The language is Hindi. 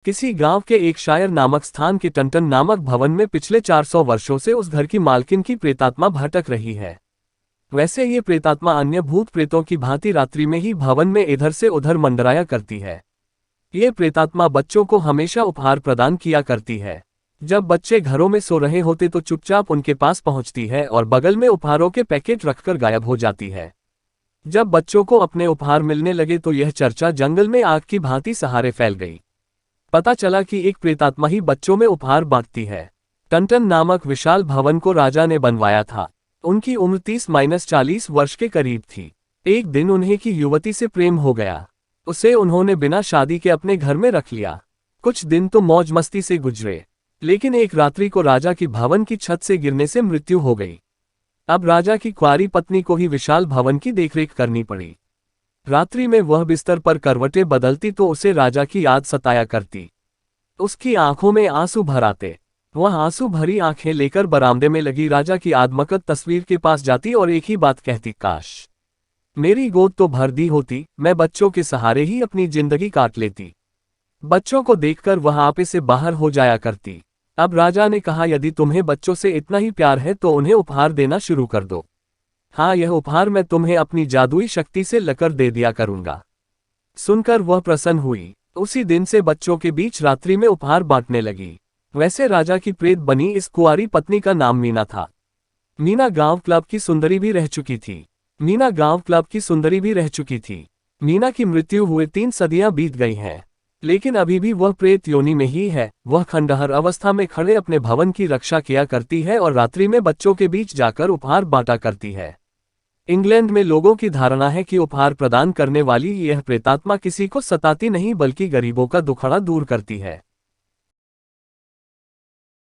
किसी गांव के एक शायर नामक स्थान के टंटन नामक भवन में पिछले 400 वर्षों से उस घर की मालकिन की प्रेतात्मा भटक रही है। वैसे ये प्रेतात्मा अन्य भूत प्रेतों की भांति रात्रि में ही भवन में इधर से उधर मंडराया करती है। ये प्रेतात्मा बच्चों को हमेशा उपहार प्रदान किया करती है। जब बच्चे घरों में सो रहे होते तो चुपचाप उनके पास पहुंचती है और बगल में उपहारों के पैकेट रखकर गायब हो जाती है। जब बच्चों को अपने उपहार मिलने लगे तो यह चर्चा जंगल में आग की भांति सहारे फैल गई। पता चला कि एक प्रेतात्मा ही बच्चों में उपहार बांटती है। टंटन नामक विशाल भवन को राजा ने बनवाया था। उनकी उम्र 30-40 वर्ष के करीब थी। एक दिन उन्हें की युवती से प्रेम हो गया। उसे उन्होंने बिना शादी के अपने घर में रख लिया। कुछ दिन तो मौज मस्ती से गुजरे, लेकिन एक रात्रि को राजा की भवन की छत से गिरने से मृत्यु हो गई। अब राजा की कुंवारी पत्नी को ही विशाल भवन की देखरेख करनी पड़ी। रात्रि में वह बिस्तर पर करवटें बदलती तो उसे राजा की याद सताया करती। उसकी आंखों में आंसू भर आते। वह आंसू भरी आंखें लेकर बरामदे में लगी राजा की आदमकद तस्वीर के पास जाती और एक ही बात कहती, काश मेरी गोद तो भर दी होती, मैं बच्चों के सहारे ही अपनी जिंदगी काट लेती। बच्चों को देखकर वह आपे से बाहर हो जाया करती। अब राजा ने कहा, यदि तुम्हें बच्चों से इतना ही प्यार है तो उन्हें उपहार देना शुरू कर दो। हाँ, यह उपहार मैं तुम्हें अपनी जादुई शक्ति से लकर दे दिया करूंगा। सुनकर वह प्रसन्न हुई। उसी दिन से बच्चों के बीच रात्रि में उपहार बांटने लगी। वैसे राजा की प्रेत बनी इस कुंवारी पत्नी का नाम मीना था। मीना गांव क्लब की सुंदरी भी रह चुकी थी। मीना की मृत्यु हुए 3 सदियां बीत गई हैं, लेकिन अभी भी वह प्रेत योनि में ही है। वह खंडहर अवस्था में खड़े अपने भवन की रक्षा किया करती है और रात्रि में बच्चों के बीच जाकर उपहार बांटा करती है। इंग्लैंड में लोगों की धारणा है कि उपहार प्रदान करने वाली यह प्रेतात्मा किसी को सताती नहीं बल्कि गरीबों का दुखड़ा दूर करती है।